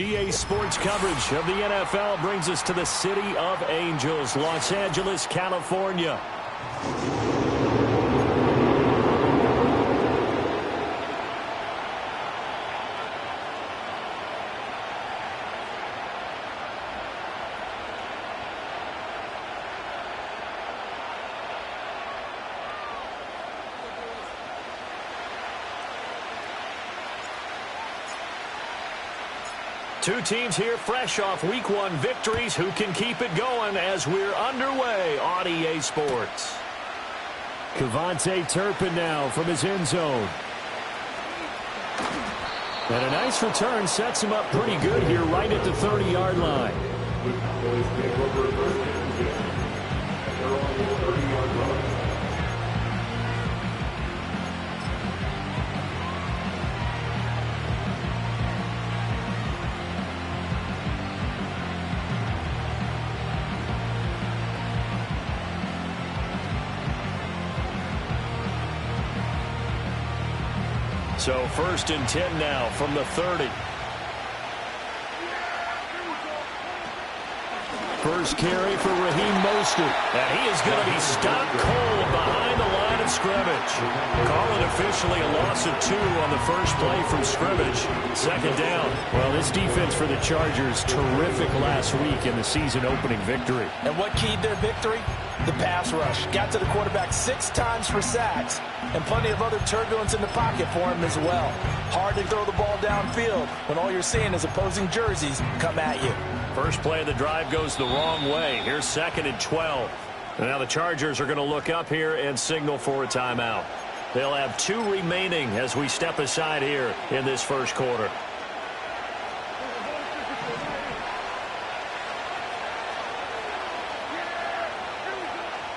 EA Sports coverage of the NFL brings us to the City of Angels, Los Angeles, California. Two teams here fresh off Week 1 victories. Who can keep it going as we're underway on EA Sports? KaVontae Turpin now from his end zone. And a nice return sets him up pretty good here right at the 30-yard line. So 1st and 10 now from the 30. First carry for Raheem Mostert. And he is going to be stopped cold behind the line of scrimmage. Call it officially a loss of 2 on the first play from scrimmage. 2nd down. Well, this defense for the Chargers, terrific last week in the season-opening victory. And what keyed their victory? The pass rush. Got to the quarterback 6 times for sacks, and plenty of other turbulence in the pocket for him as well. Hard to throw the ball downfield when all you're seeing is opposing jerseys come at you. First play of the drive goes the wrong way. Here's 2nd and 12. And now the Chargers are going to look up here and signal for a timeout. They'll have 2 remaining as we step aside here in this first quarter.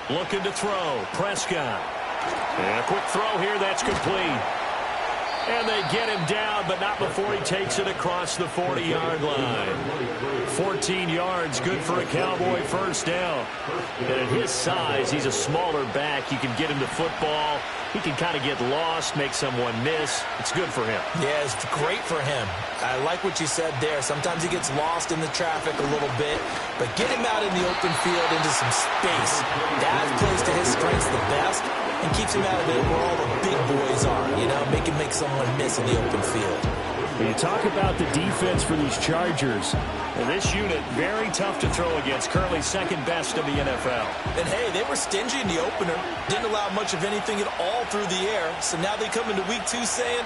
Looking to throw. Prescott. And a quick throw here. That's complete. And they get him down, but not before he takes it across the 40-yard line. 14 yards, good for a Cowboy first down. And at his size, he's a smaller back. You can get him to football. He can kind of get lost, make someone miss. It's good for him. Yeah, it's great for him. I like what you said there. Sometimes he gets lost in the traffic a little bit, but get him out in the open field into some space. That plays to his strengths the best and keeps him out of it where all the big boys are, you know, make him make someone miss in the open field. You talk about the defense for these Chargers. And this unit, very tough to throw against. Currently 2nd best in the NFL. And, hey, they were stingy in the opener. Didn't allow much of anything at all through the air. So now they come into Week 2 saying,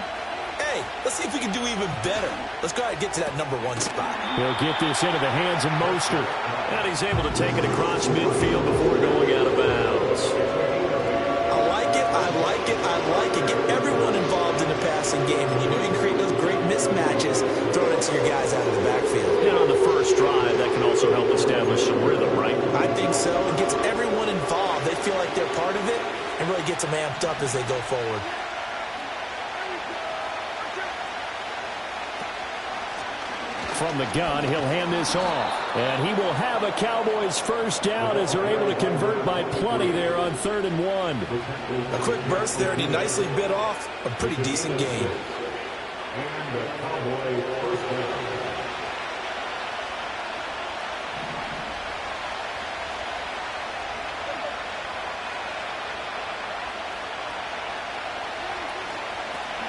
hey, let's see if we can do even better. Let's go ahead and get to that number 1 spot. He'll get this into the hands of Mostert. And he's able to take it across midfield before going out of bounds. I like it, I like it, I like it. Get everyone involved in the passing game. And you know you can create those great mismatches throwing it to your guys out of the backfield. And on the first drive, that can also help establish some rhythm, right? I think so. It gets everyone involved. They feel like they're part of it and really gets them amped up as they go forward. From the gun, he'll hand this off. And he will have a Cowboys first down as they're able to convert by plenty there on 3rd and 1. A quick burst there, and he nicely bit off a pretty decent gain. And the Cowboys first down.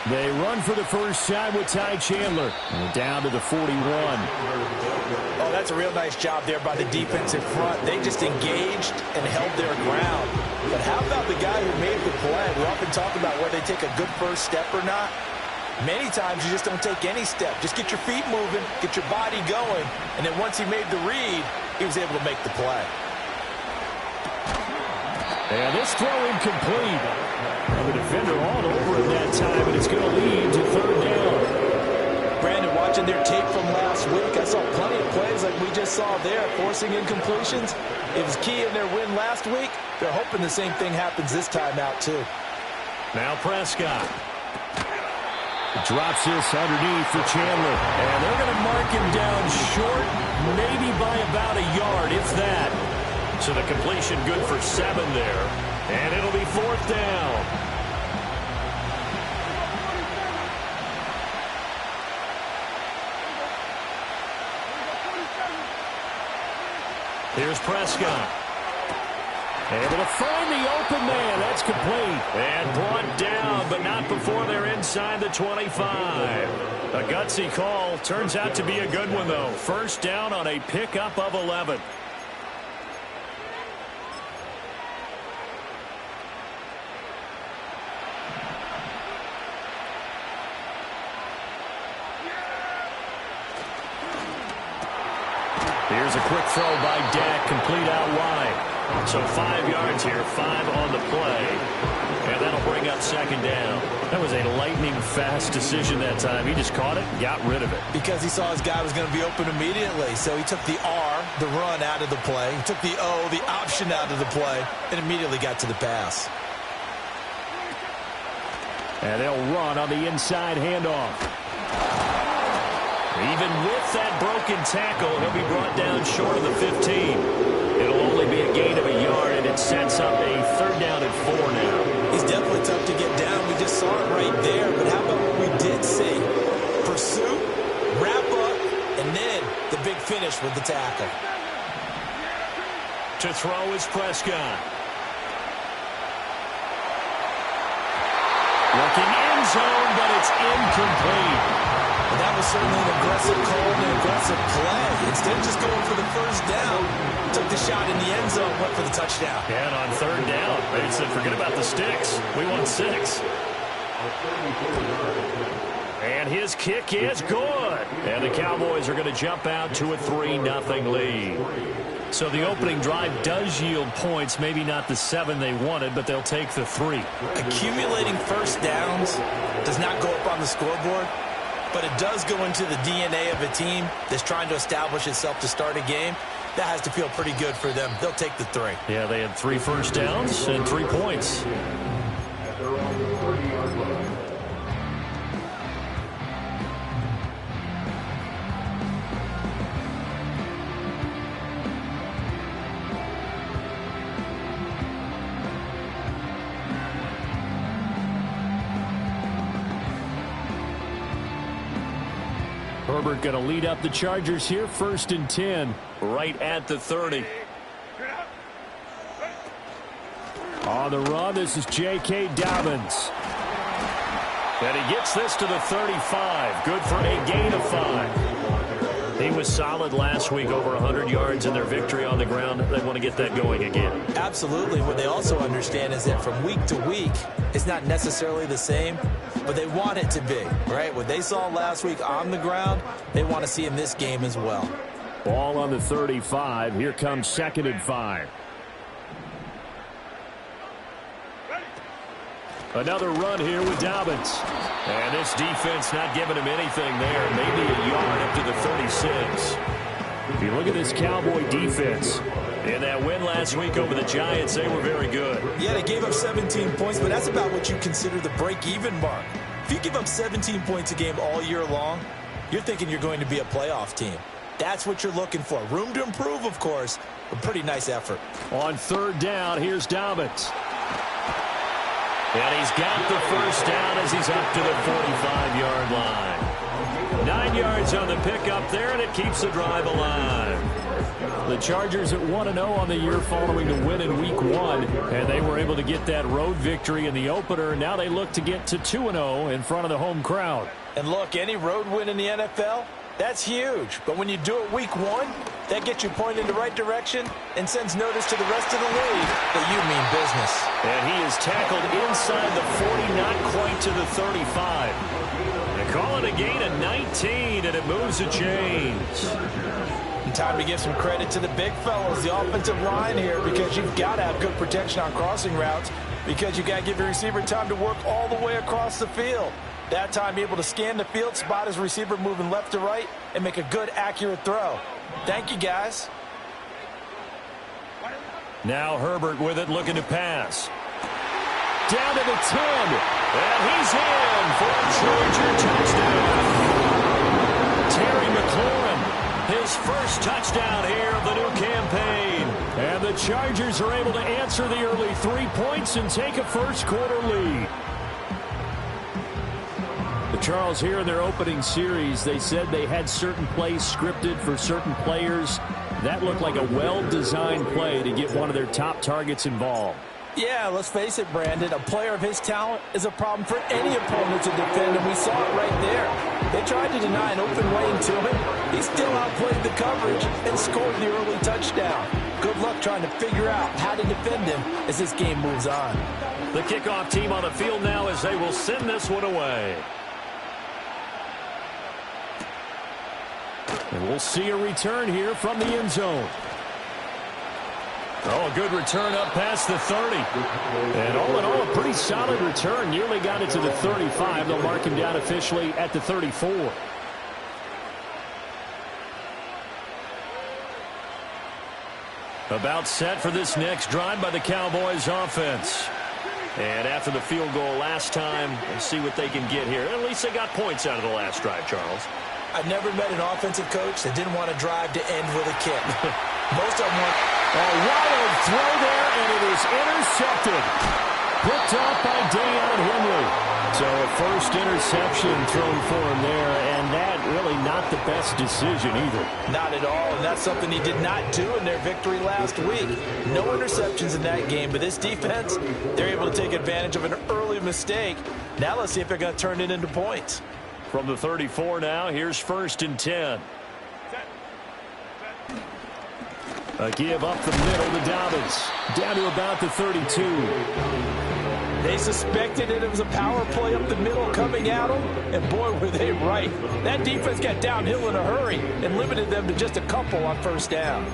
They run for the first time with Ty Chandler. And down to the 41. Oh, that's a real nice job there by the defense in front. They just engaged and held their ground. But how about the guy who made the play? We often talk about whether they take a good first step or not. Many times you just don't take any step. Just get your feet moving, get your body going, and then once he made the read, he was able to make the play. And this throw incomplete. And the defender all over it that time, and it's going to lead to 3rd down. Brandon, watching their tape from last week, I saw plenty of plays like we just saw there, forcing incompletions. It was key in their win last week. They're hoping the same thing happens this time out, too. Now Prescott. Drops this underneath for Chandler. And they're going to mark him down short, maybe by about a yard, if that. So the completion good for 7 there. And it'll be 4th down. Here's Prescott. Able to find the open man. That's complete. And brought down, but not before they're inside the 25. A gutsy call. Turns out to be a good one, though. First down on a pickup of 11. Here's a quick throw by Dak, complete out wide. So 5 yards here, 5 on the play. And that'll bring up second down. That was a lightning-fast decision that time. He just caught it, got rid of it. Because he saw his guy was going to be open immediately. So he took the R, the run, out of the play. He took the O, the option, out of the play, and immediately got to the pass. And they'll run on the inside handoff. Even with that broken tackle, he'll be brought down short of the 15. It'll only be a gain of a yard, and it sets up a third down and 4 now. He's definitely tough to get down. We just saw it right there. But how about what we did see? Pursuit, wrap up, and then the big finish with the tackle. To throw is Prescott. Looking end zone, but it's incomplete. And that was certainly an aggressive call and an aggressive play. Instead of just going for the first down, took the shot in the end zone, went for the touchdown. And on third down, they said, forget about the sticks. We want 6. And his kick is good. And the Cowboys are going to jump out to a 3-0 lead. So the opening drive does yield points, maybe not the 7 they wanted, but they'll take the 3. Accumulating first downs does not go up on the scoreboard, but it does go into the DNA of a team that's trying to establish itself to start a game. That has to feel pretty good for them. They'll take the 3. Yeah, they had 3 first downs and 3 points. Herbert going to lead up the Chargers here, 1st and 10, right at the 30. On the run, this is J.K. Dobbins. And he gets this to the 35. Good for a gain of 5. He was solid last week, over 100 yards in their victory on the ground. They want to get that going again. Absolutely. What they also understand is that from week to week, it's not necessarily the same, but they want it to be, right? What they saw last week on the ground, they want to see in this game as well. Ball on the 35. Here comes 2nd and 5. Another run here with Dobbins. And this defense not giving him anything there. Maybe a yard up to the 36. If you look at this Cowboy defense, in that win last week over the Giants, they were very good. Yeah, they gave up 17 points, but that's about what you consider the break-even mark. If you give up 17 points a game all year long, you're thinking you're going to be a playoff team. That's what you're looking for. Room to improve, of course, a pretty nice effort. On third down, here's Dobbins. And he's got the first down as he's up to the 45-yard line. 9 yards on the pickup there, and it keeps the drive alive. The Chargers at 1-0 on the year following the win in Week 1, and they were able to get that road victory in the opener. Now they look to get to 2-0 in front of the home crowd. And look, any road win in the NFL, that's huge. But when you do it Week 1, that gets you pointed in the right direction and sends notice to the rest of the league that you mean business. And he is tackled inside the 40, not quite to the 35. They call it a gain of 19, and it moves the chains. And time to give some credit to the big fellas, the offensive line here, because you've got to have good protection on crossing routes, because you've got to give your receiver time to work all the way across the field. That time able to scan the field, spot his receiver moving left to right, and make a good, accurate throw. Thank you, guys. Now Herbert with it, looking to pass. Down to the 10. And he's in for a Charger touchdown. Terry McLaurin, his first touchdown here of the new campaign. And the Chargers are able to answer the early 3 points and take a first quarter lead. The Charles, here in their opening series, they said they had certain plays scripted for certain players. That looked like a well-designed play to get one of their top targets involved. Yeah, let's face it, Brandon. A player of his talent is a problem for any opponent to defend, and we saw it right there. They tried to deny an open lane to him. He still outplayed the coverage and scored the early touchdown. Good luck trying to figure out how to defend him as this game moves on. The kickoff team on the field now as they will send this one away. And we'll see a return here from the end zone. Oh, a good return up past the 30. And all in all, a pretty solid return. Nearly got it to the 35. They'll mark him down officially at the 34. About set for this next drive by the Cowboys offense. And after the field goal last time, let's see what they can get here. At least they got points out of the last drive, Charles. I've never met an offensive coach that didn't want to drive to end with a kick. Most of them want a wild throw there, and it is intercepted. Picked off by Deion Henley. So a first interception thrown for him there, and that really not the best decision either. Not at all, and that's something he did not do in their victory last week. No interceptions in that game, but this defense, they're able to take advantage of an early mistake. Now let's see if they're going to turn it into points. From the 34 now, here's 1st and 10. A give up the middle to Dobbins. Down to about the 32. They suspected it was a power play up the middle coming at them, and boy, were they right. That defense got downhill in a hurry and limited them to just a couple on first down.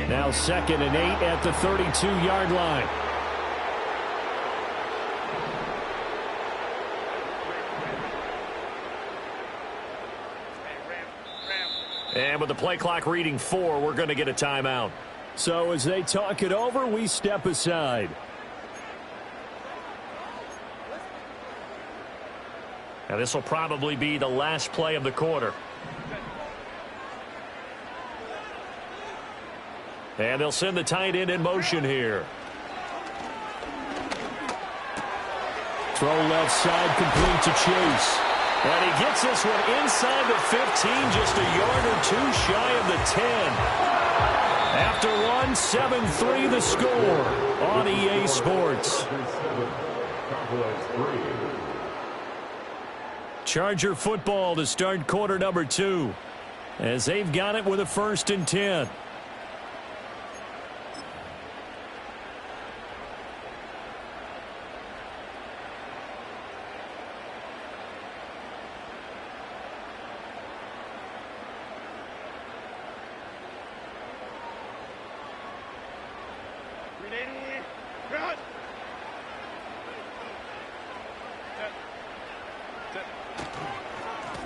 Now 2nd and 8 at the 32-yard line. And with the play clock reading 4, we're going to get a timeout. So as they talk it over, we step aside. Now this will probably be the last play of the quarter. And they'll send the tight end in motion here. Throw left side, complete to Chase. And he gets this one inside the 15, just a yard or two shy of the 10. After one, 7-3 the score on EA Sports. Charger football to start quarter number 2, as they've got it with a 1st and 10.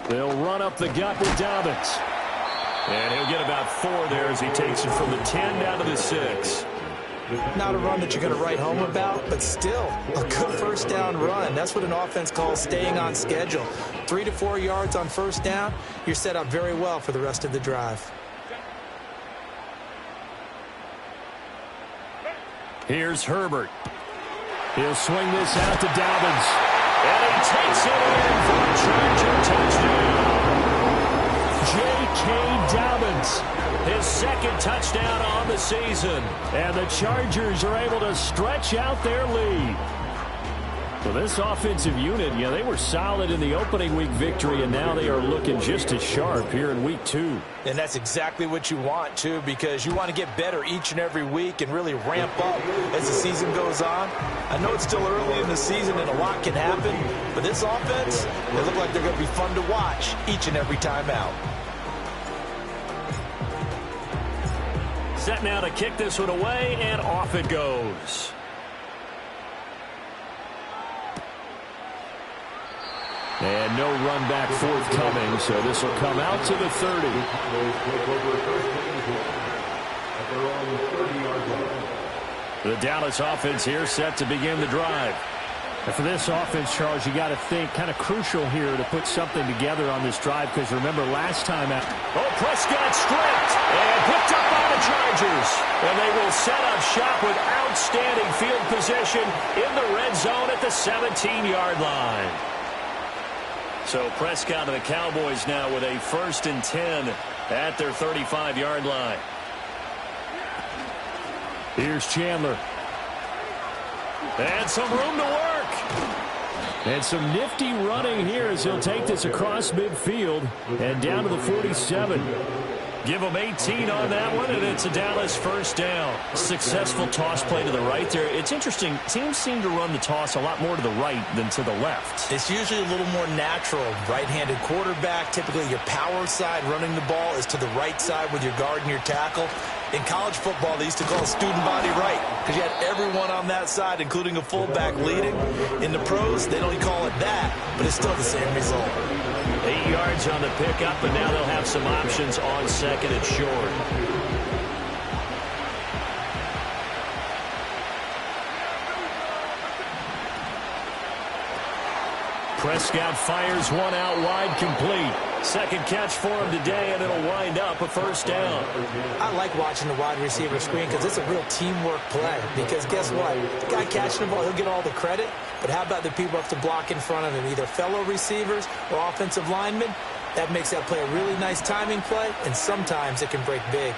They'll run up the gut with Dobbins. And he'll get about 4 there as he takes it from the 10 down to the 6. Not a run that you're going to write home about, but still a good first down run. That's what an offense calls staying on schedule. 3 to 4 yards on first down, you're set up very well for the rest of the drive. Here's Herbert. He'll swing this out to Dobbins. And he takes it in for a Charger touchdown. J.K. Dobbins, his 2nd touchdown on the season. And the Chargers are able to stretch out their lead. Well, this offensive unit, they were solid in the opening week victory, and now they are looking just as sharp here in week 2. And that's exactly what you want, too, because you want to get better each and every week and really ramp up as the season goes on. I know it's still early in the season and a lot can happen, but this offense, they look like they're going to be fun to watch each and every time out. Set now to kick this one away, and off it goes. And no run back forthcoming, so this will come out to the 30. The Dallas offense here set to begin the drive. And for this offense, Charles, you got to think kind of crucial here to put something together on this drive, because remember last time out. Oh, Prescott stripped and picked up by the Chargers. And they will set up shop with outstanding field position in the red zone at the 17-yard line. So Prescott and the Cowboys now with a 1st and 10 at their 35-yard line. Here's Chandler. And some room to work. And some nifty running here as he'll take this across midfield and down to the 47. Give him 18 on that one, and it's a Dallas 1st down. Successful toss play to the right there. It's interesting. Teams seem to run the toss a lot more to the right than to the left. It's usually a little more natural. Right-handed quarterback, typically your power side running the ball is to the right side with your guard and your tackle. In college football, they used to call it student body right because you had everyone on that side, including a fullback leading. In the pros, they don't call it that, but it's still the same result. 8 yards on the pickup, and now they'll have some options on 2nd and short. Prescott fires one out wide, complete. 2nd catch for him today, and it'll wind up a 1st down. I like watching the wide receiver screen because it's a real teamwork play. Because guess what? The guy catching the ball, he'll get all the credit. But how about the people up to block in front of him, either fellow receivers or offensive linemen? That makes that play a really nice timing play, and sometimes it can break big.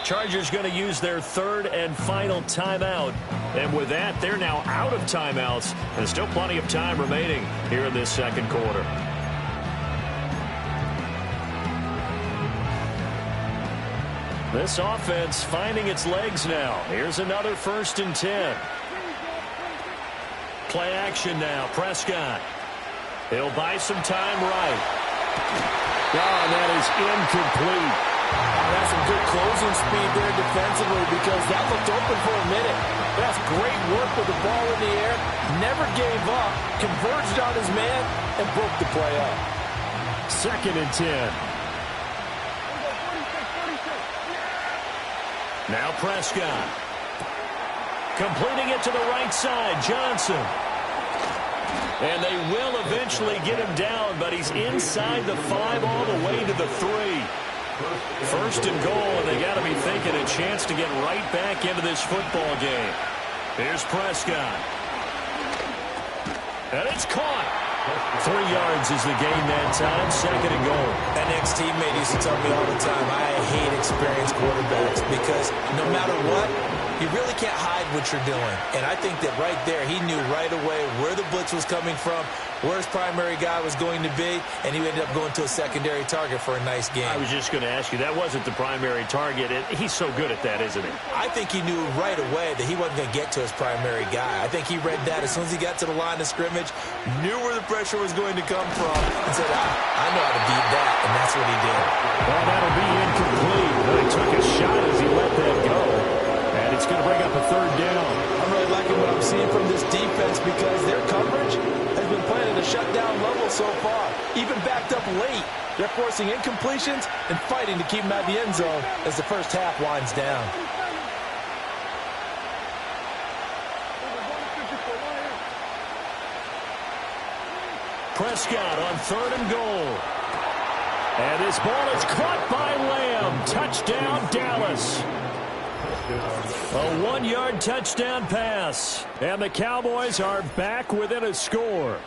Chargers going to use their 3rd and final timeout. And with that, they're now out of timeouts. And still plenty of time remaining here in this 2nd quarter. This offense finding its legs now. Here's another 1st and 10. Play action now. Prescott. He'll buy some time right. Oh, that is incomplete. That's some good closing speed there defensively because that looked open for a minute. That's great work with the ball in the air. Never gave up. Converged on his man and broke the play up. 2nd and 10. Now Prescott. Completing it to the right side. Johnson. And they will eventually get him down, but he's inside the 5 all the way to the 3. 1st and goal, and they got to be thinking a chance to get right back into this football game. Here's Prescott. And it's caught. 3 yards is the gain that time. 2nd and goal. An ex-teammate used to tell me all the time, I hate experienced quarterbacks because no matter what, you really can't hide what you're doing. And I think that right there, he knew right away where the blitz was coming from, where his primary guy was going to be, and he ended up going to a secondary target for a nice game. I was just going to ask you, that wasn't the primary target. He's so good at that, isn't he? I think he knew right away that he wasn't going to get to his primary guy. I think he read that as soon as he got to the line of scrimmage, knew where the pressure was going to come from, and said, I know how to beat that, and that's what he did. Well, that'll be incomplete. But he took a shot as he let that go. And it's going to bring up a 3rd down. I'm really liking what I'm seeing from this defense because their coverage has been playing at a shutdown level so far. Even backed up late, they're forcing incompletions and fighting to keep them out of the end zone as the 1st half winds down. Prescott on 3rd and goal. And this ball is caught by Lamb. Touchdown, Dallas. A 1-yard touchdown pass. And the Cowboys are back within a score.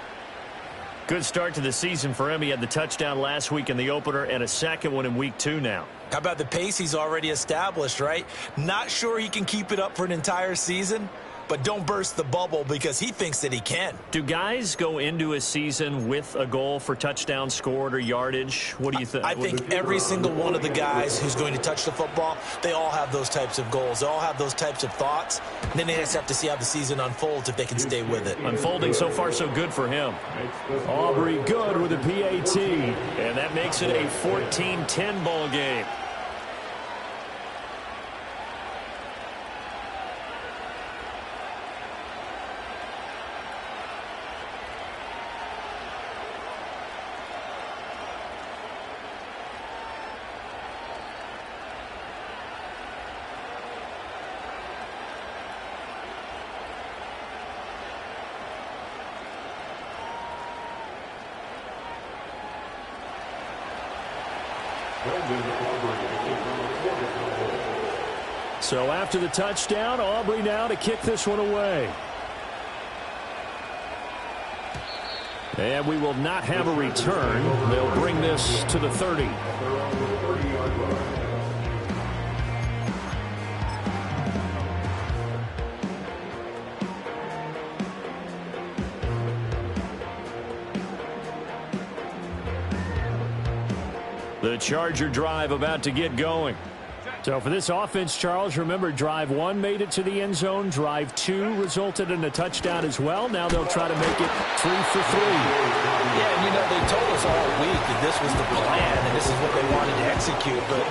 Good start to the season for him. He had the touchdown last week in the opener and a 2nd one in week 2 now. How about the pace he's already established, right? Not sure he can keep it up for an entire season, but don't burst the bubble because he thinks that he can. Do guys go into a season with a goal for touchdown scored or yardage? What do you think? I think every single one of the guys who's going to touch the football, they all have those types of goals. They all have those types of thoughts. And then they just have to see how the season unfolds if they can stay with it. Unfolding so far so good for him. Aubrey good with a PAT. And that makes it a 14-10 ball game. So after the touchdown, Aubrey now to kick this one away. And we will not have a return. They'll bring this to the 30. The Charger drive about to get going. So for this offense, Charles, remember drive 1 made it to the end zone. Drive 2 resulted in a touchdown as well. Now they'll try to make it 3 for 3. Yeah, and you know, they told us all week that this was the plan and this is what they wanted to execute. But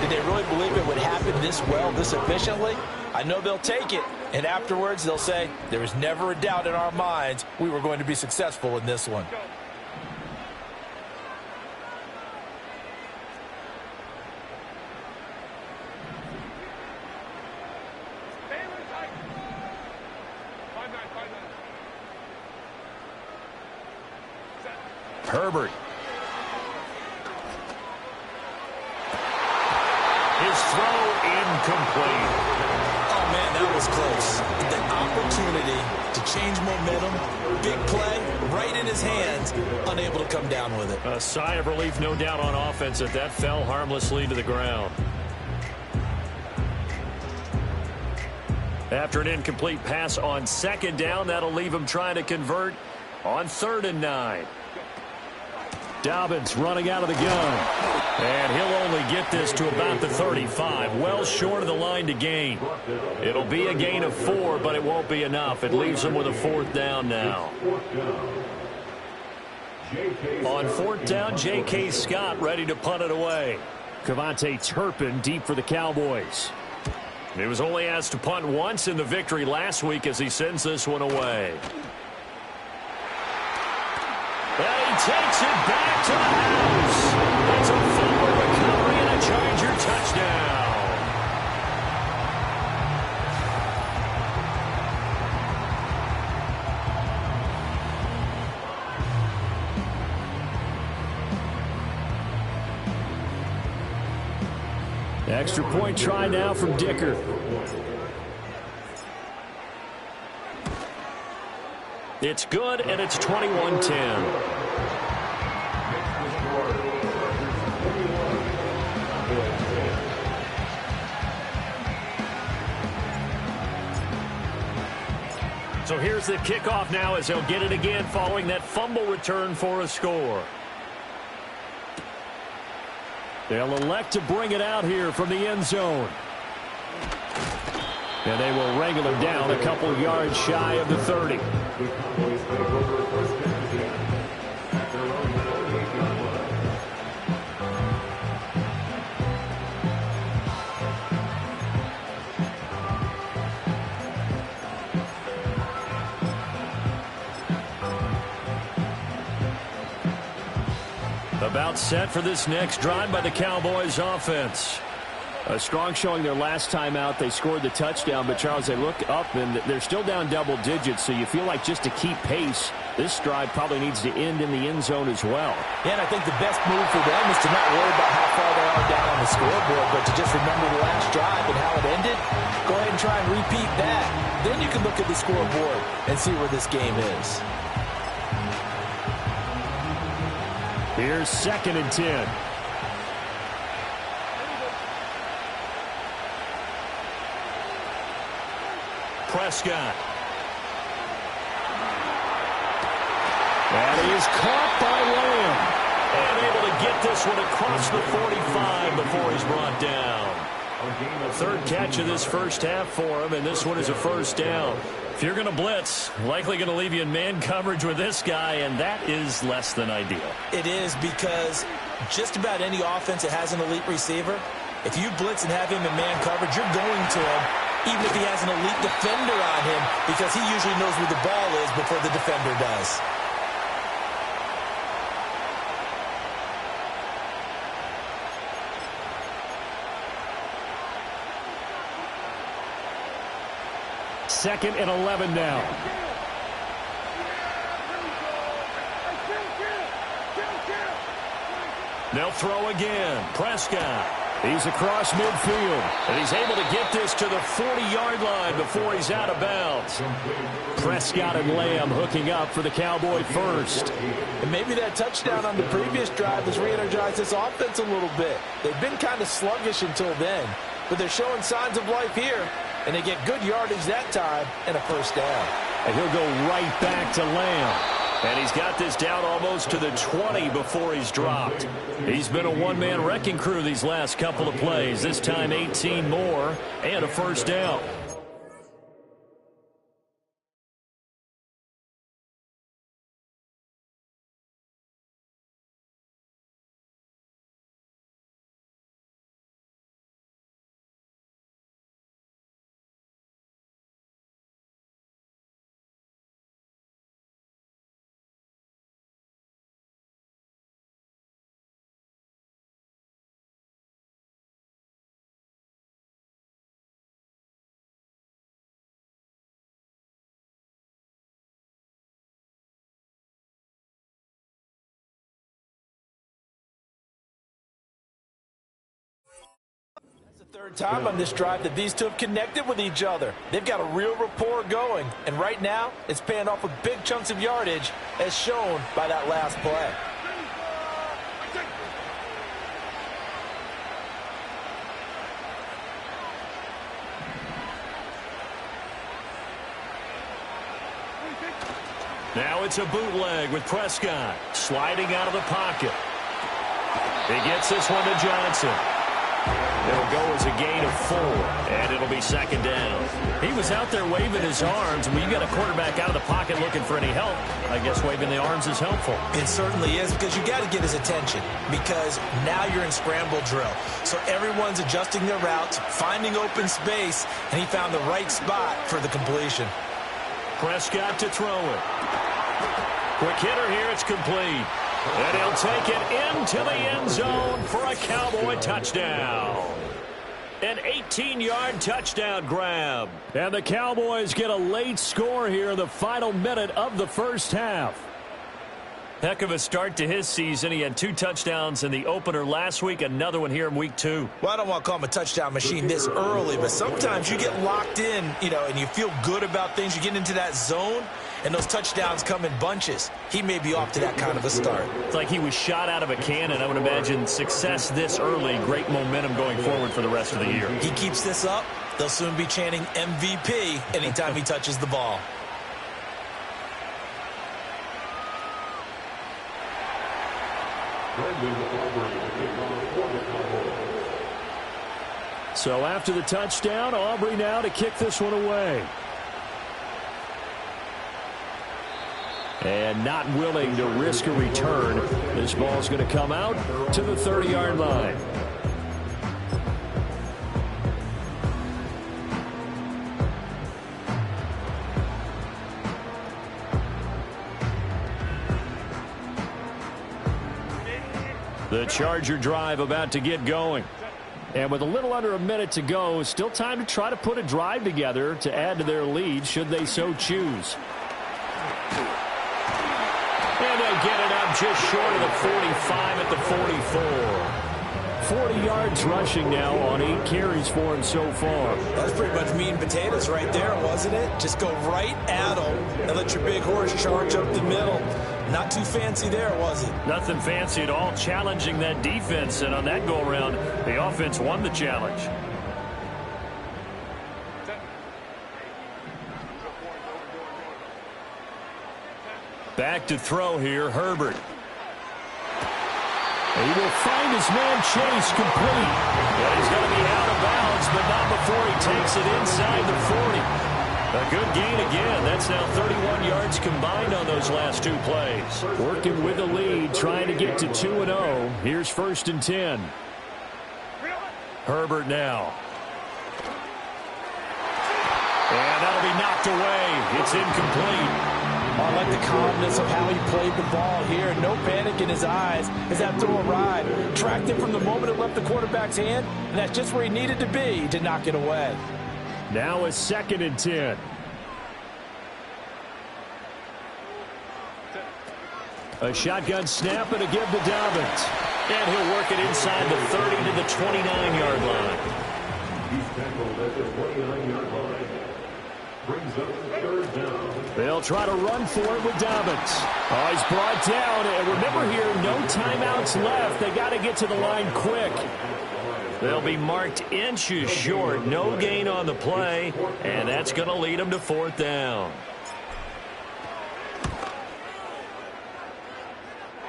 did they really believe it would happen this well, this efficiently? I know they'll take it. And afterwards, they'll say, there was never a doubt in our minds we were going to be successful in this one. Herbert. His throw incomplete. Oh, man, that was close. The opportunity to change momentum, big play, right in his hands, unable to come down with it. A sigh of relief, no doubt, on offense that that fell harmlessly to the ground. After an incomplete pass on second down, that'll leave him trying to convert on 3rd and 9. Dobbins running out of the gun. And he'll only get this to about the 35. Well short of the line to gain. It'll be a gain of 4, but it won't be enough. It leaves him with a 4th down now. On 4th down, J.K. Scott ready to punt it away. Kevontae Turpin deep for the Cowboys. He was only asked to punt once in the victory last week as he sends this one away. And he takes it back to the house. It's a fumble recovery and a Charger touchdown. Extra point try now from Dicker. It's good, and it's 21-10. So here's the kickoff now as they'll get it again following that fumble return for a score. They'll elect to bring it out here from the end zone. And they will wrangle him down a couple yards shy of the 30. About set for this next drive by the Cowboys offense. A strong showing their last time out. They scored the touchdown, but Charles, they look up and they're still down double digits, so you feel like just to keep pace, this drive probably needs to end in the end zone as well. Yeah, and I think the best move for them is to not worry about how far they are down on the scoreboard, but to just remember the last drive and how it ended. Go ahead and try and repeat that. Then you can look at the scoreboard and see where this game is. Here's 2nd and 10. Prescott. That is caught by Lamb. And able to get this one across the 45 before he's brought down. 3rd catch of this first half for him, and this one is a 1st down. If you're going to blitz, likely going to leave you in man coverage with this guy, and that is less than ideal. It is, because just about any offense that has an elite receiver, if you blitz and have him in man coverage, you're going to him, even if he has an elite defender on him, because he usually knows where the ball is before the defender does. Second and 11 now. They'll throw again. Prescott. He's across midfield, and he's able to get this to the 40-yard line before he's out of bounds. Prescott and Lamb hooking up for the Cowboy first. And maybe that touchdown on the previous drive has re-energized this offense a little bit. They've been kind of sluggish until then, but they're showing signs of life here, and they get good yardage that time and a first down. And he'll go right back to Lamb. And he's got this down almost to the 20 before he's dropped. He's been a one-man wrecking crew these last couple of plays. This time 18 more and a first down. Third time on this drive that these two have connected with each other. They've got a real rapport going, and right now it's paying off with big chunks of yardage as shown by that last play. Now it's a bootleg with Prescott sliding out of the pocket. He gets this one to Johnson. It'll go as a gain of 4, and it'll be second down. He was out there waving his arms. When you got a quarterback out of the pocket looking for any help, I guess waving the arms is helpful. It certainly is, because you got to get his attention, because now you're in scramble drill. So everyone's adjusting their routes, finding open space, and he found the right spot for the completion. Prescott to throw it. Quick hitter here, it's complete. And he'll take it into the end zone for a Cowboy touchdown. An 18-yard touchdown grab. And the Cowboys get a late score here in the final minute of the first half. Heck of a start to his season. He had 2 touchdowns in the opener last week, another one here in week 2. Well, I don't want to call him a touchdown machine this early, but sometimes you get locked in, and you feel good about things. You get into that zone, and those touchdowns come in bunches. He may be off to that kind of a start. It's like he was shot out of a cannon. I would imagine success this early, great momentum going forward for the rest of the year. He keeps this up, they'll soon be chanting MVP anytime he touches the ball. So after the touchdown, Aubrey now to kick this one away. And not willing to risk a return. This ball's going to come out to the 30-yard line. The Charger drive about to get going. And with a little under a minute to go, still time to try to put a drive together to add to their lead should they so choose. And they get it up just short of the 45 at the 44. 40 yards rushing now on 8 carries for him so far. That's pretty much meat and potatoes right there, wasn't it? Just go right at them and let your big horse charge up the middle. Not too fancy there, was it? Nothing fancy at all, challenging that defense. And on that go-around, the offense won the challenge. Back to throw here, Herbert. He will find his man Chase complete. And he's going to be out of bounds, but not before he takes it inside the 40. A good gain again. That's now 31 yards combined on those last 2 plays. Working with the lead, trying to get to 2-0. Here's 1st and 10. Herbert now. And that'll be knocked away. It's incomplete. I like the calmness of how he played the ball here. No panic in his eyes as that throw arrived. Tracked it from the moment it left the quarterback's hand, and that's just where he needed to be to knock it away. Now a 2nd and 10. A shotgun snap and a give to Dobbins. And he'll work it inside the 30 to the 29-yard line. He's tackled at the 29-yard line. Brings up third down. They'll try to run for it with Dobbins. Oh, he's brought down. And remember here, no timeouts left. They got to get to the line quick. They'll be marked inches short. No gain on the play. And that's going to lead them to fourth down.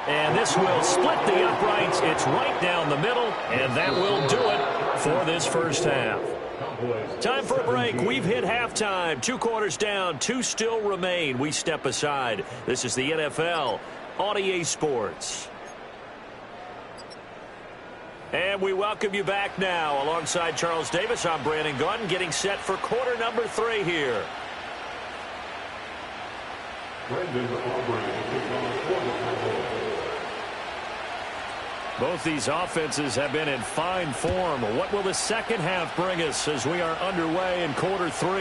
And this will split the uprights. It's right down the middle, and that will do it for this first half. Time for a break. We've hit halftime. 2 quarters down, 2 still remain. We step aside. This is the NFL on EA Sports. And we welcome you back now. Alongside Charles Davis, I'm Brandon Gaudin, getting set for quarter number 3 here. Brandon Aubrey. Both these offenses have been in fine form. What will the second half bring us as we are underway in quarter 3?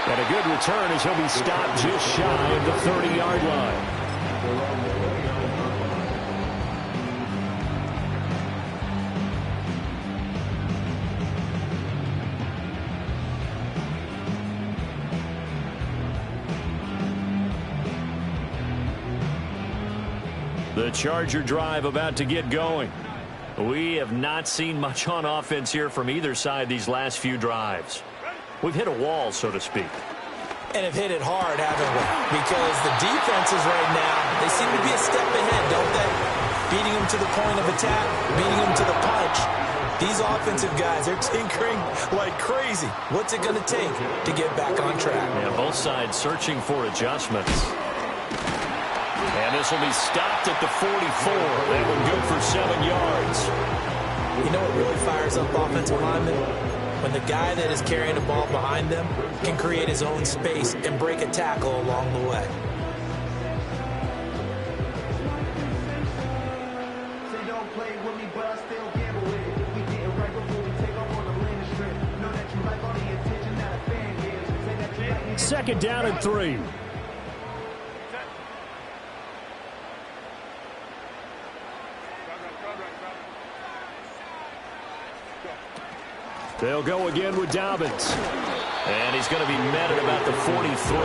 And a good return as he'll be stopped just shy of the 30-yard line. The Charger drive about to get going. We have not seen much on offense here from either side these last few drives. We've hit a wall, so to speak. And have hit it hard, haven't we? Because the defenses right now, they seem to be a step ahead, don't they? Beating them to the point of attack, beating them to the punch. These offensive guys are tinkering like crazy. What's it going to take to get back on track? Yeah, both sides searching for adjustments. And this will be stopped at the 44. That one good for 7 yards. You know what really fires up offensive linemen? When the guy that is carrying the ball behind them can create his own space and break a tackle along the way. Second down and 3. They'll go again with Dobbins. And he's going to be met at about the 43.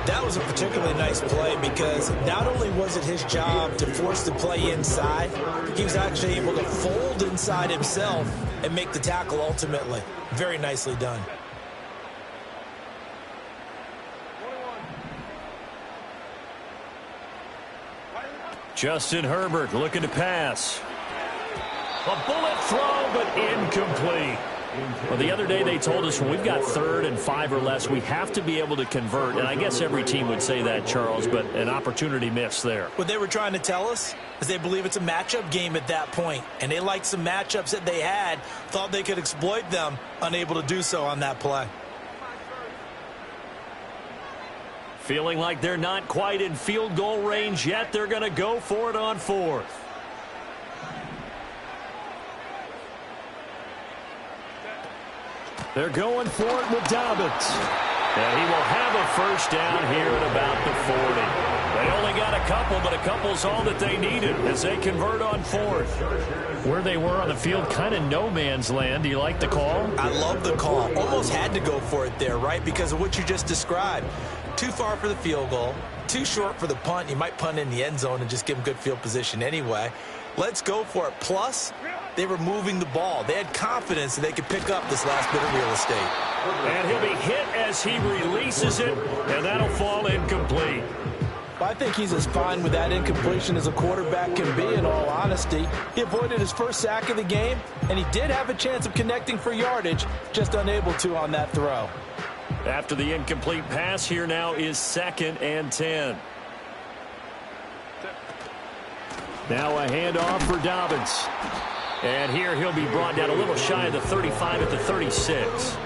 That was a particularly nice play because not only was it his job to force the play inside, he was actually able to fold inside himself and make the tackle ultimately. Very nicely done. Justin Herbert looking to pass. A bullet throw, but incomplete. Well, the other day they told us when we've got 3rd and 5 or less, we have to be able to convert. And I guess every team would say that, Charles, but an opportunity missed there. What they were trying to tell us is they believe it's a matchup game at that point. And they liked some matchups that they had, thought they could exploit them, unable to do so on that play. Feeling like they're not quite in field goal range yet. They're going to go for it on 4th. They're going for it with Dobbins. And he will have a first down here at about the 40. They only got a couple, but a couple's all that they needed as they convert on 4th. Where they were on the field, kind of no man's land. Do you like the call? I love the call. Almost had to go for it there, right? Because of what you just described. Too far for the field goal. Too short for the punt. You might punt in the end zone and just give them good field position anyway. Let's go for it. Plus, they were moving the ball. They had confidence that they could pick up this last bit of real estate. And he'll be hit as he releases it, and that'll fall incomplete. I think he's as fine with that incompletion as a quarterback can be, in all honesty. He avoided his first sack of the game, and he did have a chance of connecting for yardage, just unable to on that throw. After the incomplete pass, here now is 2nd and 10. Now a handoff for Dobbins. And here he'll be brought down a little shy of the 35 at the 36.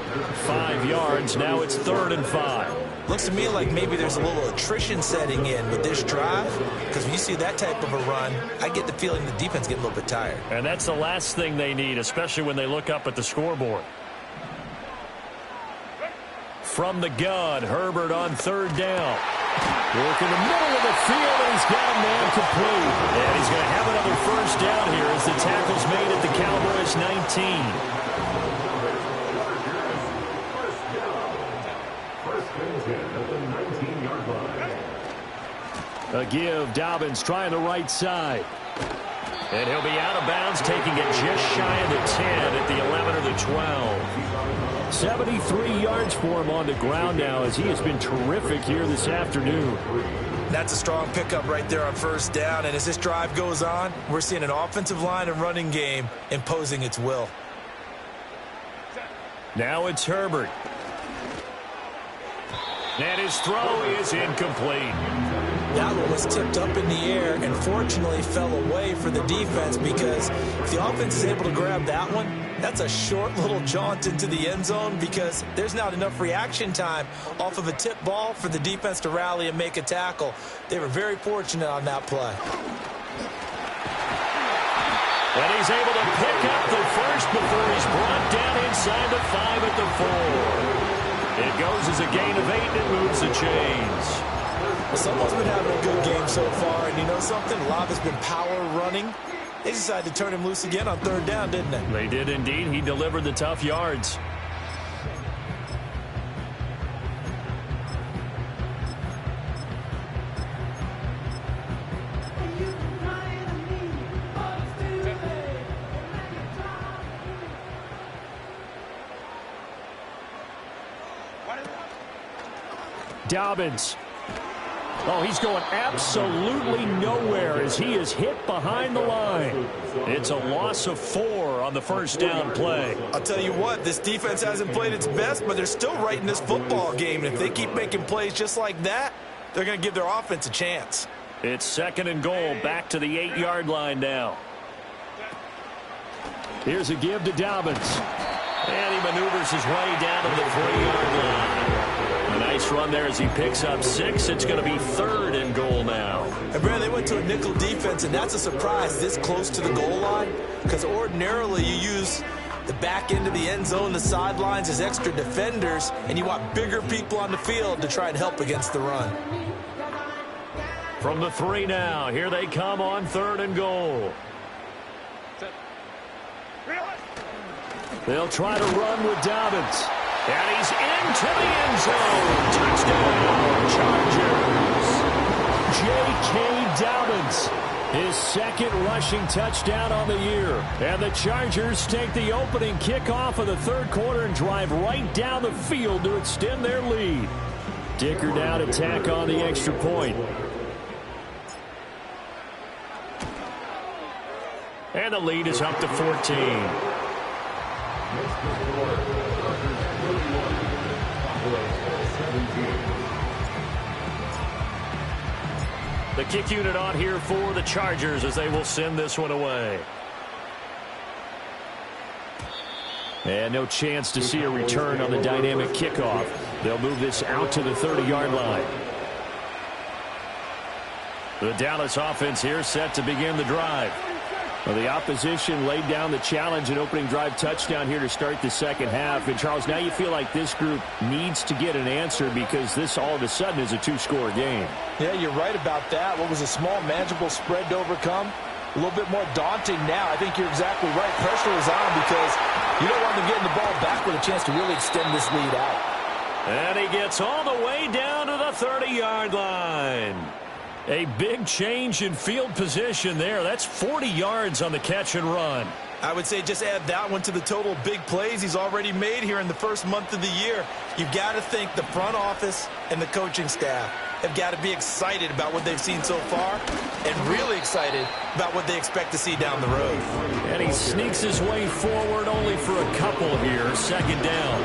5 yards. Now it's 3rd and 5. Looks to me like maybe there's a little attrition setting in with this drive, because when you see that type of a run, I get the feeling the defense getting a little bit tired. And that's the last thing they need, especially when they look up at the scoreboard. From the gun, Herbert on 3rd down. Work in the middle of the field, and he's got a man complete. And he's going to have another first down here as the tackle's made at the Cowboys 19. A give, Dobbins trying the right side. And he'll be out of bounds, taking it just shy of the 10 at the 11 or the 12. 73 yards for him on the ground now as he has been terrific here this afternoon. That's a strong pickup right there on first down. And as this drive goes on, we're seeing an offensive line and running game imposing its will. Now it's Herbert. And his throw is incomplete. That one was tipped up in the air and fortunately fell away for the defense, because if the offense is able to grab that one, that's a short little jaunt into the end zone, because there's not enough reaction time off of a tip ball for the defense to rally and make a tackle. They were very fortunate on that play. And he's able to pick up the first before he's brought down inside the 5 at the 4. It goes as a gain of 8, and it moves the chains. Well, someone's been having a good game so far, and you know something? A lot has been power running. They decided to turn him loose again on third down, didn't they? They did indeed. He delivered the tough yards. Dobbins. Oh, he's going absolutely nowhere as he is hit behind the line. It's a loss of 4 on the first down play. I'll tell you what, this defense hasn't played its best, but they're still right in this football game. And if they keep making plays just like that, they're going to give their offense a chance. It's 2nd and goal, back to the 8-yard line now. Here's a give to Dobbins. And he maneuvers his way down to the 3-yard line. A nice run there as he picks up 6. It's going to be 3rd and goal now. And Brad, they went to a nickel defense, and that's a surprise this close to the goal line, because ordinarily you use the back end of the end zone, the sidelines as extra defenders, and you want bigger people on the field to try and help against the run. From the 3 now, here they come on 3rd and goal. They'll try to run with Dobbins. And he's into the end zone. Touchdown, Chargers. J.K. Dobbins, his 2nd rushing touchdown on the year. And the Chargers take the opening kickoff of the 3rd quarter and drive right down the field to extend their lead. Dicker down to tack on the extra point. And the lead is up to 14. The kick unit on here for the Chargers as they will send this one away. And no chance to see a return on the dynamic kickoff. They'll move this out to the 30-yard line. The Dallas offense here set to begin the drive. Well, the opposition laid down the challenge and opening drive touchdown here to start the second half. And, Charles, now you feel like this group needs to get an answer because this all of a sudden is a 2-score game. Yeah, you're right about that. What was a small, manageable spread to overcome, a little bit more daunting now. I think you're exactly right. Pressure is on because you don't want them getting the ball back with a chance to really extend this lead out. And he gets all the way down to the 30-yard line. A big change in field position there. That's 40 yards on the catch and run. I would say just add that one to the total big plays he's already made here in the first month of the year. You've got to think the front office and the coaching staff have got to be excited about what they've seen so far and really excited about what they expect to see down the road. And he sneaks his way forward only for a couple here. 2nd down.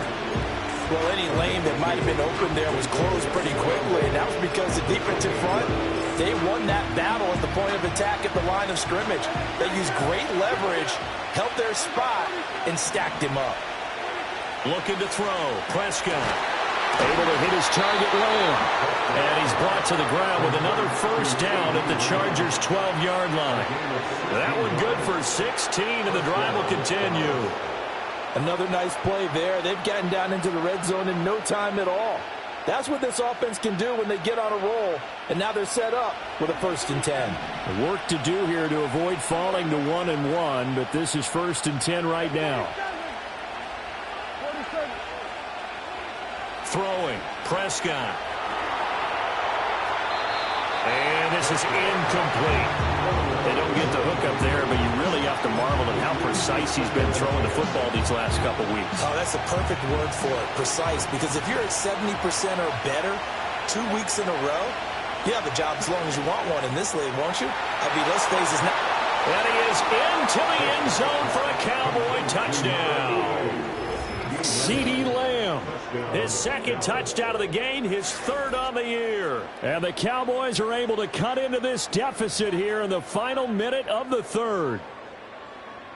Well, any lane that might have been open there was closed pretty quickly, and that was because the defense in front, they won that battle at the point of attack at the line of scrimmage. They used great leverage, held their spot, and stacked him up. Looking to throw. Prescott able to hit his target Lamb. And he's brought to the ground with another first down at the Chargers' 12-yard line. That one good for 16, and the drive will continue. Another nice play there. They've gotten down into the red zone in no time at all. That's what this offense can do when they get on a roll, and now they're set up with a 1st and 10. Work to do here to avoid falling to 1-1, but this is 1st and 10 right now. Throwing, Prescott. And this is incomplete. They don't get the hook up there, but you really have to marvel at how precise he's been throwing the football these last couple weeks. Oh, that's the perfect word for it, precise, because if you're at 70% or better 2 weeks in a row, you have a job as long as you want one in this league, won't you? I mean, let's face it. And he is into the end zone for a Cowboy touchdown. CeeDee Lamb, his 2nd touchdown of the game, his 3rd on the year. And the Cowboys are able to cut into this deficit here in the final minute of the 3rd.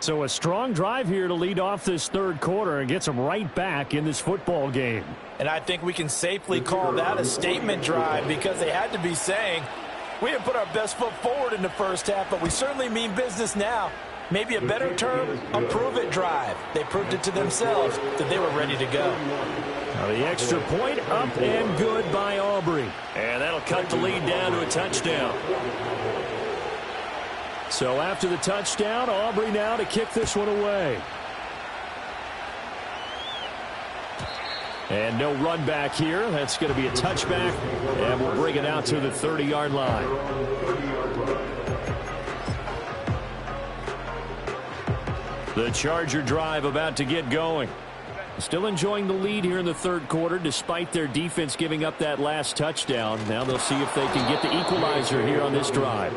So a strong drive here to lead off this 3rd quarter and gets them right back in this football game. And I think we can safely call that a statement drive because they had to be saying, we didn't put our best foot forward in the first half, but we certainly mean business now. Maybe a better term, a prove-it drive. They proved it to themselves that they were ready to go. Now the extra point up and good by Aubrey. And that'll cut the lead down to a touchdown. So after the touchdown, Aubrey now to kick this one away. And no run back here. That's going to be a touchback. And we'll bring it out to the 30-yard line. The Charger drive about to get going. Still enjoying the lead here in the 3rd quarter despite their defense giving up that last touchdown. Now they'll see if they can get the equalizer here on this drive.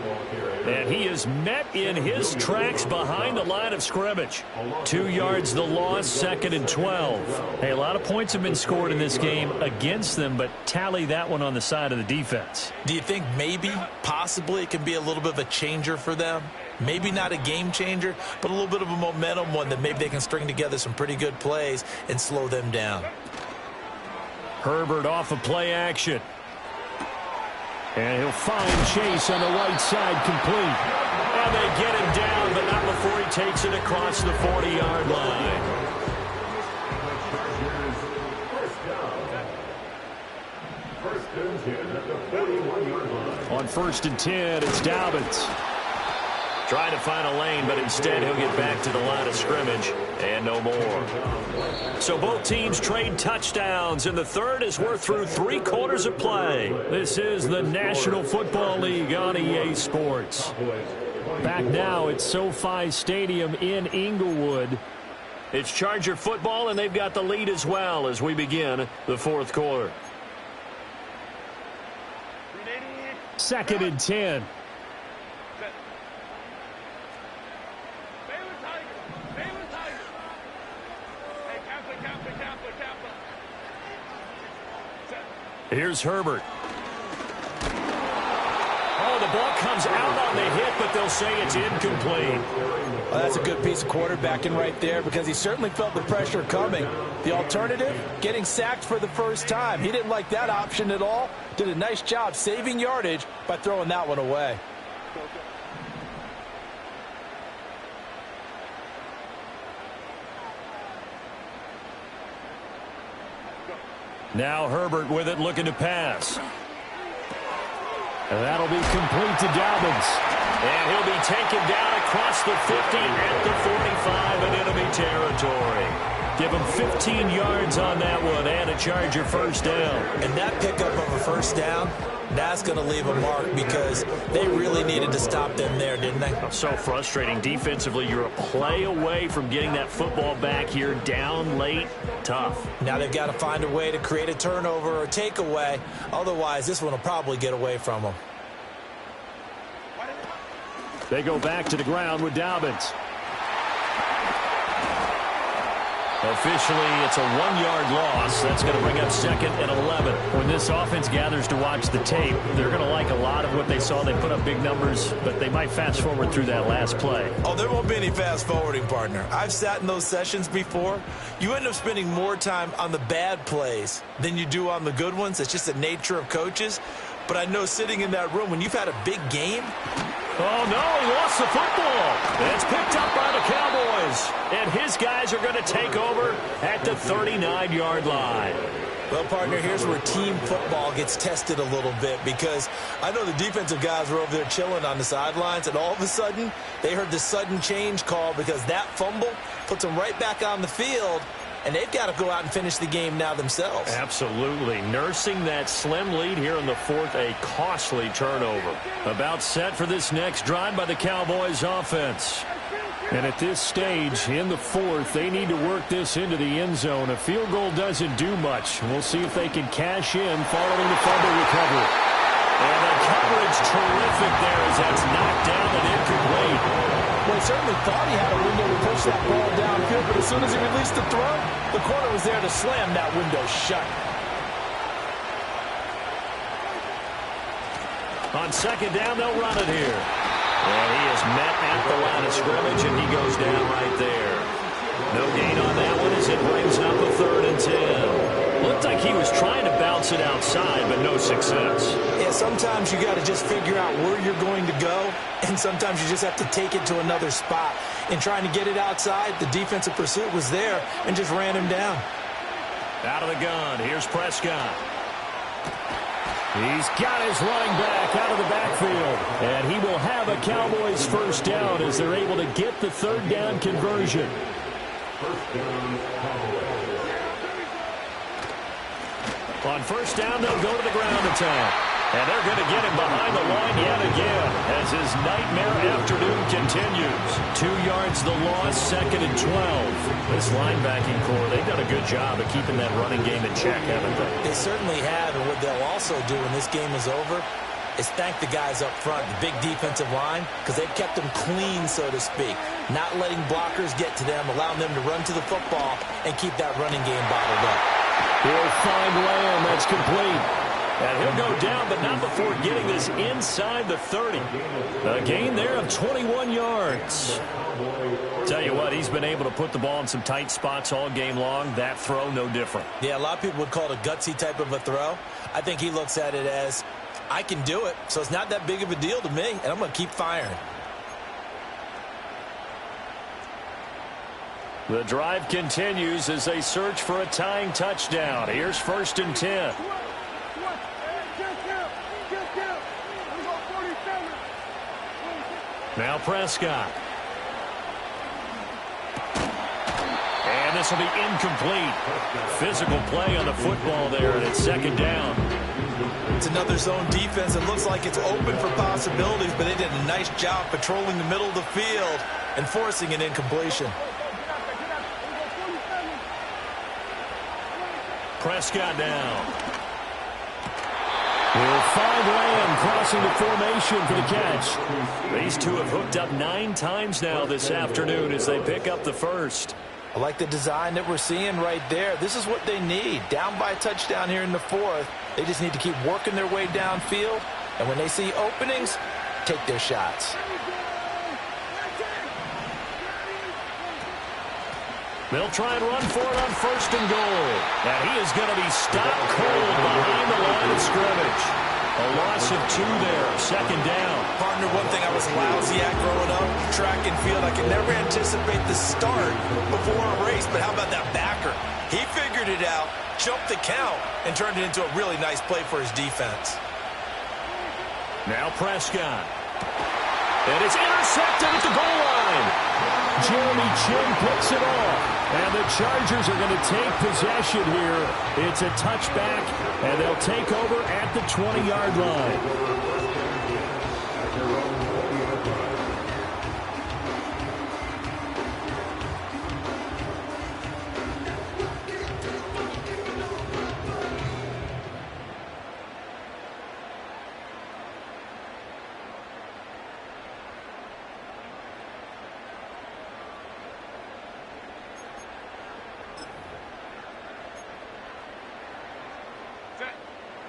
And he is met in his tracks behind the line of scrimmage. 2 yards the loss, 2nd and 12. Hey, a lot of points have been scored in this game against them, but tally that one on the side of the defense. Do you think maybe, possibly, it can be a little bit of a changer for them? Maybe not a game changer, but a little bit of a momentum one that maybe they can string together some pretty good plays and slow them down. Herbert off of play action. And he'll find Chase on the right side, complete. And they get him down, but not before he takes it across the 40-yard line. On 1st and 10, it's Dobbins. Trying to find a lane, but instead he'll get back to the line of scrimmage and no more. So both teams trade touchdowns in the 3rd as we're through 3 quarters of play. This is the National Football League on EA Sports. Back now at SoFi Stadium in Inglewood. It's Charger football, and they've got the lead as well as we begin the 4th quarter. 2nd and 10. Here's Herbert. Oh, the ball comes out on the hit, but they'll say it's incomplete. Well, that's a good piece of quarterbacking right there because he certainly felt the pressure coming. The alternative, getting sacked for the first time. He didn't like that option at all. Did a nice job saving yardage by throwing that one away. Now Herbert with it, looking to pass. And that'll be complete to Dobbins. And he'll be taken down across the 50 at the 45 in enemy territory. Give him 15 yards on that one and a Charger first down. And that pickup of a first down, that's going to leave a mark because they really needed to stop them there, didn't they? So frustrating. Defensively, you're a play away from getting that football back here down late. Tough. Now they've got to find a way to create a turnover or takeaway. Otherwise, this one will probably get away from them. They go back to the ground with Dobbins. Officially, it's a 1-yard loss. That's going to bring up 2nd and 11. When this offense gathers to watch the tape, they're going to like a lot of what they saw. They put up big numbers, but they might fast forward through that last play. Oh, there won't be any fast forwarding, partner. I've sat in those sessions before. You end up spending more time on the bad plays than you do on the good ones. It's just the nature of coaches. But I know sitting in that room, when you've had a big game. Oh, no, he lost the football. It's picked up by the Cowboys. And his guys are going to take over at the 39-yard line. Well, partner, here's where team football gets tested a little bit, because I know the defensive guys were over there chilling on the sidelines, and all of a sudden they heard the sudden change call because that fumble puts them right back on the field, and they've got to go out and finish the game now themselves. Absolutely. Nursing that slim lead here in the fourth, a costly turnover. About set for this next drive by the Cowboys offense. And at this stage, in the fourth, they need to work this into the end zone. A field goal doesn't do much. We'll see if they can cash in following the fumble recovery. And the coverage terrific there as that's knocked down and incomplete. Well, he certainly thought he had a window to push that ball downfield, but as soon as he released the throw, the corner was there to slam that window shut. On second down, they'll run it here. And he is met at the line of scrimmage, and he goes down right there. No gain on that one as it brings up a 3rd and 10. Looked like he was trying to bounce it outside, but no success. Yeah, sometimes you got to just figure out where you're going to go, and sometimes you just have to take it to another spot. In trying to get it outside, the defensive pursuit was there and just ran him down. Out of the gun, here's Prescott. He's got his running back out of the backfield. And he will have a Cowboys first down as they're able to get the 3rd down conversion. On first down, they'll go to the ground attack. And they're going to get him behind the line yet again as his nightmare afternoon continues. 2 yards the loss, 2nd and 12. This linebacking core, they've done a good job of keeping that running game in check, haven't they? They certainly have, and what they'll also do when this game is over is thank the guys up front, the big defensive line, because they've kept them clean, so to speak. Not letting blockers get to them, allowing them to run to the football and keep that running game bottled up. He'll find Lamb. That's complete. And he'll go down, but not before getting this inside the 30. A gain there of 21 yards. Tell you what, he's been able to put the ball in some tight spots all game long. That throw, no different. Yeah, a lot of people would call it a gutsy type of a throw. I think he looks at it as, I can do it, so it's not that big of a deal to me, and I'm going to keep firing. The drive continues as they search for a tying touchdown. Here's 1st and 10. Now Prescott. And this will be incomplete. Physical play on the football there, and it's 2nd down. It's another zone defense. It looks like it's open for possibilities, but they did a nice job patrolling the middle of the field and forcing an incompletion. Prescott down. We'll find Lamb crossing the formation for the catch. These two have hooked up 9 times now this afternoon as they pick up the first. I like the design that we're seeing right there. This is what they need. Down by a touchdown here in the 4th. They just need to keep working their way downfield. And when they see openings, take their shots. They'll try and run for it on 1st and goal. And he is going to be stopped cold behind the line of scrimmage. A loss of 2 there, 2nd down. Partner, one thing I was lousy at growing up, track and field, I could never anticipate the start before a race, but how about that backer? He figured it out, jumped the count, and turned it into a really nice play for his defense. Now Prescott. And it's intercepted at the goal line. Jeremy Chinn picks it off. And the Chargers are going to take possession here. It's a touchback, and they'll take over at the 20-yard line.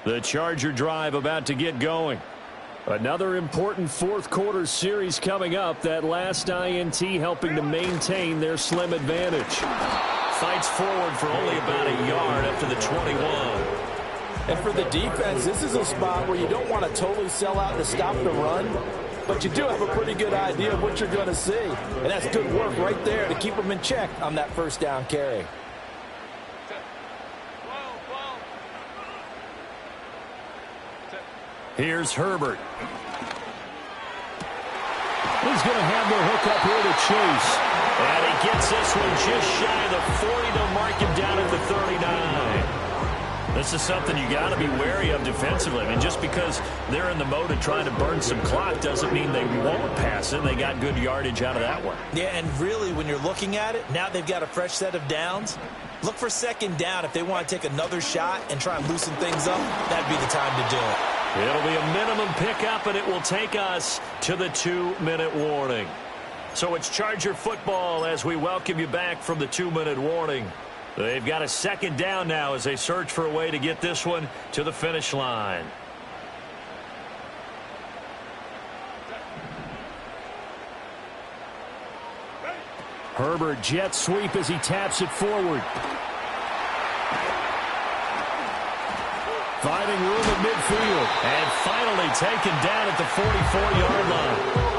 The Charger drive about to get going. Another important 4th quarter series coming up. That last INT helping to maintain their slim advantage. Fights forward for only about a yard after the 21. And for the defense, this is a spot where you don't want to totally sell out to stop the run, but you do have a pretty good idea of what you're going to see. And that's good work right there to keep them in check on that 1st down carry. Here's Herbert. He's going to have the hook up here to Chase. And he gets this one just shy of the 40. They'll mark him down at the 39. This is something you got to be wary of defensively. I mean, just because they're in the mode of trying to burn some clock doesn't mean they won't pass it. They got good yardage out of that one. Yeah, and really, when you're looking at it, now they've got a fresh set of downs. Look for second down if they want to take another shot and try and loosen things up. That'd be the time to do it. It'll be a minimum pickup, and it will take us to the 2-minute warning. So it's Charger football as we welcome you back from the 2-minute warning. They've got a second down now as they search for a way to get this one to the finish line. Herbert jet sweep as he taps it forward. Finding room at midfield. And finally taken down at the 44-yard line.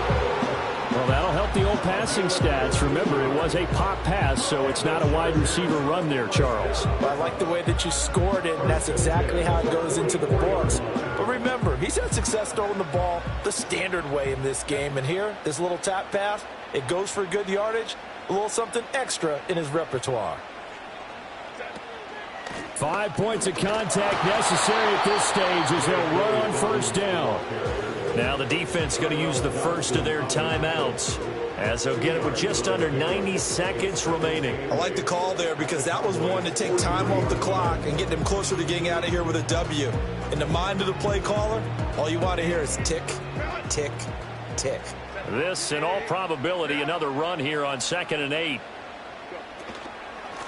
Well, that'll help the old passing stats. Remember, it was a pop pass, so it's not a wide receiver run there, Charles. Well, I like the way that you scored it, and that's exactly how it goes into the books. But remember, he's had success throwing the ball the standard way in this game. And here, this little tap pass, it goes for good yardage, a little something extra in his repertoire. 5 points of contact necessary at this stage as they'll run on first down. Now the defense going to use the first of their timeouts as they'll get it with just under 90 seconds remaining. I like the call there because that was one to take time off the clock and get them closer to getting out of here with a W. In the mind of the play caller, all you want to hear is tick, tick, tick. This, in all probability, another run here on 2nd and 8.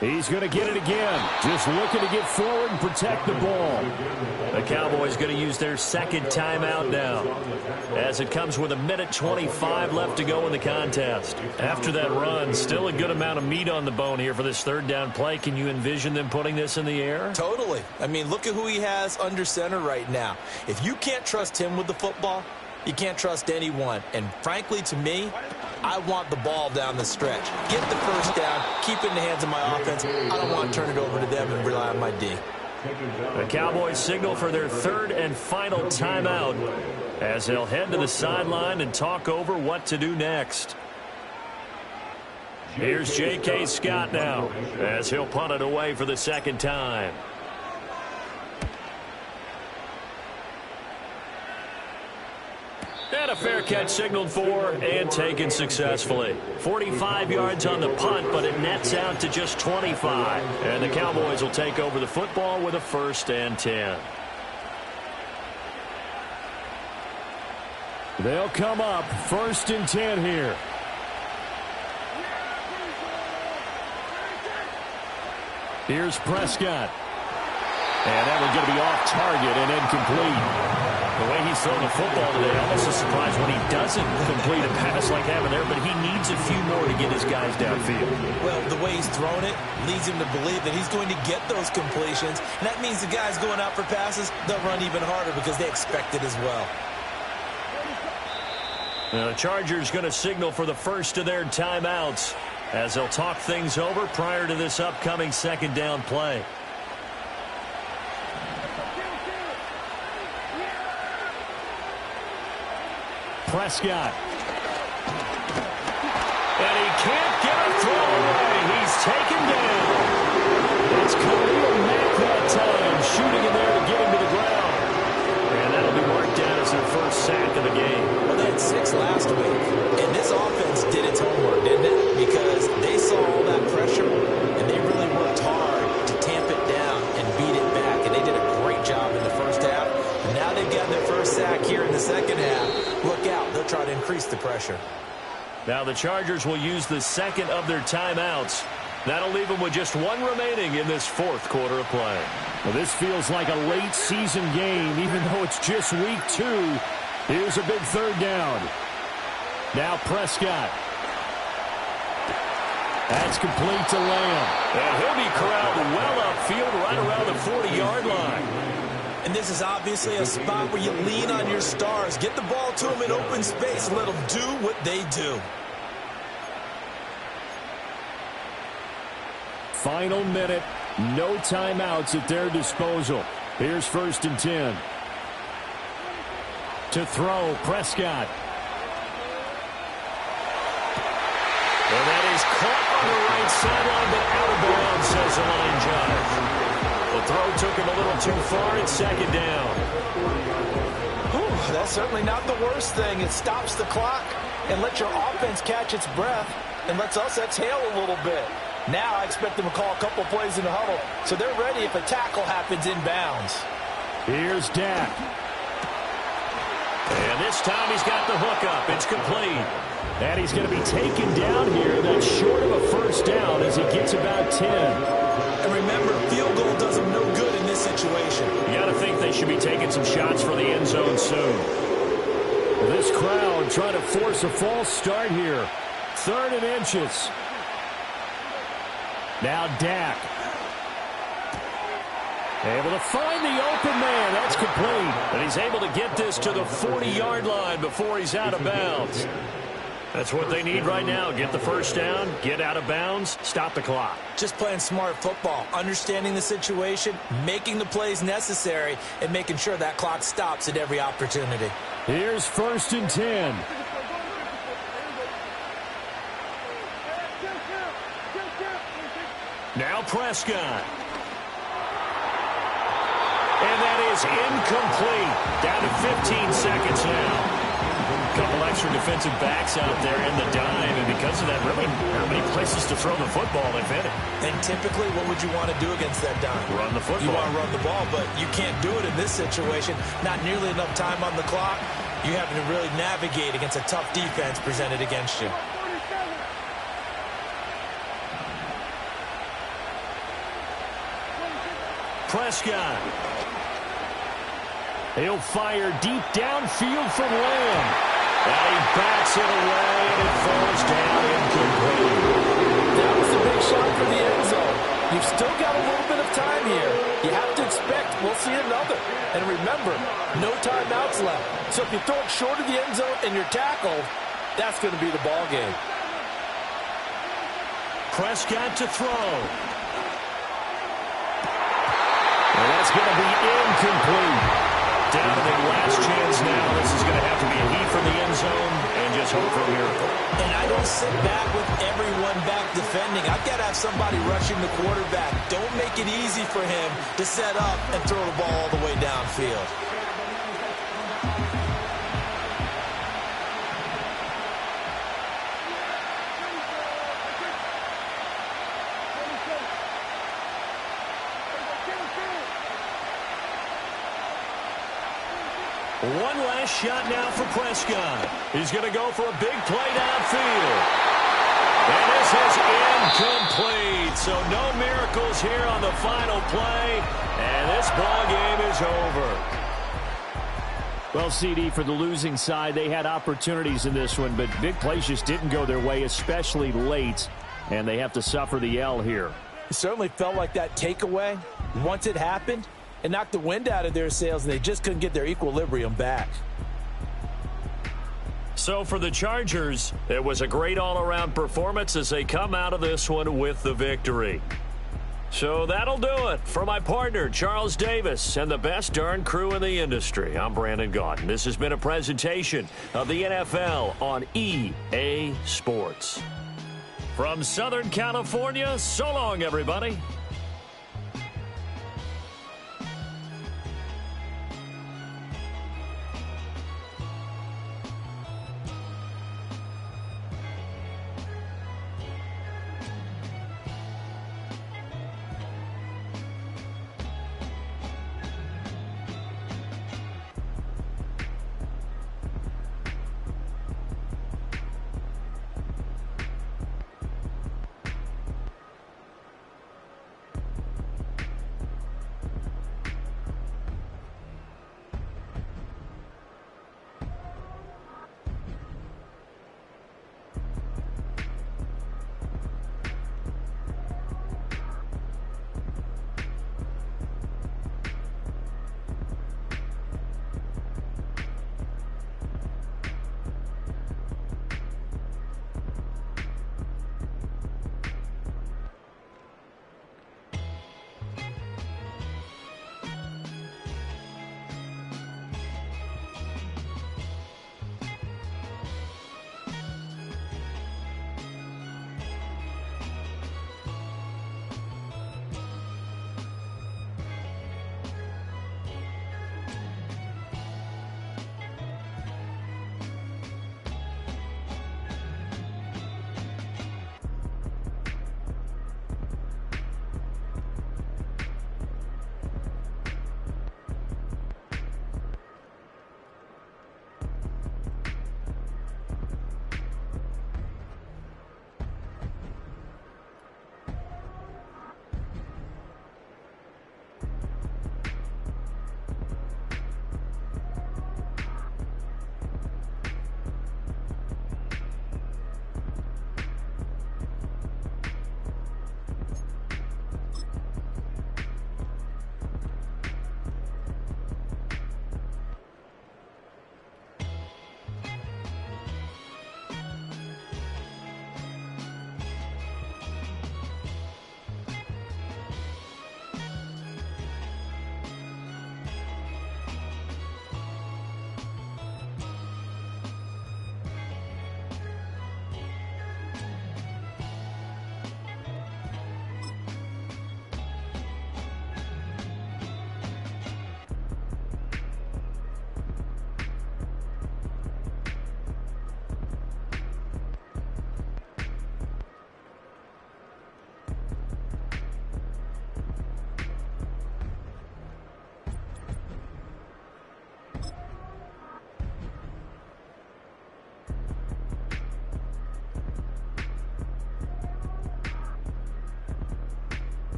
He's going to get it again. Just looking to get forward and protect the ball. The Cowboys going to use their second timeout now as it comes with 1:25 left to go in the contest. After that run, still a good amount of meat on the bone here for this third down play. Can you envision them putting this in the air? Totally. I mean, look at who he has under center right now. If you can't trust him with the football, you can't trust anyone. And frankly, to me, I want the ball down the stretch. Get the first down, keep it in the hands of my offense. I don't want to turn it over to them and rely on my D. The Cowboys signal for their third and final timeout as they'll head to the sideline and talk over what to do next. Here's J.K. Scott now as he'll punt it away for the second time. And a fair catch signaled for and taken successfully. 45 yards on the punt, but it nets out to just 25. And the Cowboys will take over the football with a 1st and 10. They'll come up 1st and 10 here. Here's Prescott. And that one's going to be off target and incomplete. The way he's throwing the football today, almost a surprise when he doesn't complete a pass like having there, but he needs a few more to get his guys downfield. Well, the way he's thrown it leads him to believe that he's going to get those completions, and that means the guys going out for passes, they'll run even harder because they expect it as well. Now, the Chargers going to signal for the first of their timeouts as they'll talk things over prior to this upcoming second down play. Prescott. And he can't get a throw away. He's taken down. It's Khalil Mack that time, shooting in there to get him to the ground. And that'll be marked down as their first sack of the game. Well, they had 6 last week, and this offense did its homework, didn't it? Because they saw all that pressure, and they really worked hard to tamp it down and beat it back, and they did a great job in the first half. And now they've got their first sack here in the second half. Look out, they'll try to increase the pressure. Now the Chargers will use the second of their timeouts. That'll leave them with just 1 remaining in this 4th quarter of play. Well, this feels like a late season game, even though it's just week 2. Here's a big third down. Now Prescott. That's complete to Lamb. And he'll be corralled well upfield right around the 40-yard line. And this is obviously a spot where you lean on your stars. Get the ball to them in open space and let them do what they do. Final minute. No timeouts at their disposal. Here's 1st and 10. To throw, Prescott. And that is caught on the right sideline, but out of bounds, says the line judge. The throw took him a little too far. It's second down. Whew, that's certainly not the worst thing. It stops the clock and lets your offense catch its breath and lets us exhale a little bit. Now I expect them to call a couple plays in the huddle, so they're ready if a tackle happens inbounds. Here's Dak. And this time he's got the hook up. It's complete. And he's going to be taken down here. That's short of a first down as he gets about 10. And remember, field goal does him no good in this situation. You got to think they should be taking some shots for the end zone soon. This crowd trying to force a false start here. 3rd and inches. Now Dak. Able to find the open man. That's complete. And he's able to get this to the 40-yard line before he's out of bounds. That's what they need right now. Get the first down, get out of bounds, stop the clock. Just playing smart football, understanding the situation, making the plays necessary, and making sure that clock stops at every opportunity. Here's 1st and 10. Now Prescott. And that is incomplete. Down to 15 seconds now. A couple extra defensive backs out there in the dime, and because of that, really not many places to throw the football, if any. And typically, what would you want to do against that dime? Run the football. You want to run the ball, but you can't do it in this situation. Not nearly enough time on the clock. You have to really navigate against a tough defense presented against you. Prescott. He'll fire deep downfield from Lamb. And he backs it away, and it falls down incomplete. That was a big shot for the end zone. You've still got a little bit of time here. You have to expect we'll see another. And remember, no timeouts left. So if you throw it short of the end zone and you're tackled, that's going to be the ball game. Prescott to throw. And that's going to be incomplete. Down to the last chance now. This is going to have to be a heat from the end zone and just hope for a miracle. And I don't sit back with everyone back defending. I've got to have somebody rushing the quarterback. Don't make it easy for him to set up and throw the ball all the way downfield. One last shot now for Prescott. He's going to go for a big play downfield. And this is incomplete. So no miracles here on the final play. And this ball game is over. Well, CD, for the losing side, they had opportunities in this one, but big plays just didn't go their way, especially late. And they have to suffer the L here. It certainly felt like that takeaway, once it happened, it knocked the wind out of their sails, and they just couldn't get their equilibrium back. So for the Chargers, it was a great all-around performance as they come out of this one with the victory. So that'll do it. For my partner, Charles Davis, and the best darn crew in the industry, I'm Brandon Gaudin. This has been a presentation of the NFL on EA Sports. From Southern California, so long, everybody.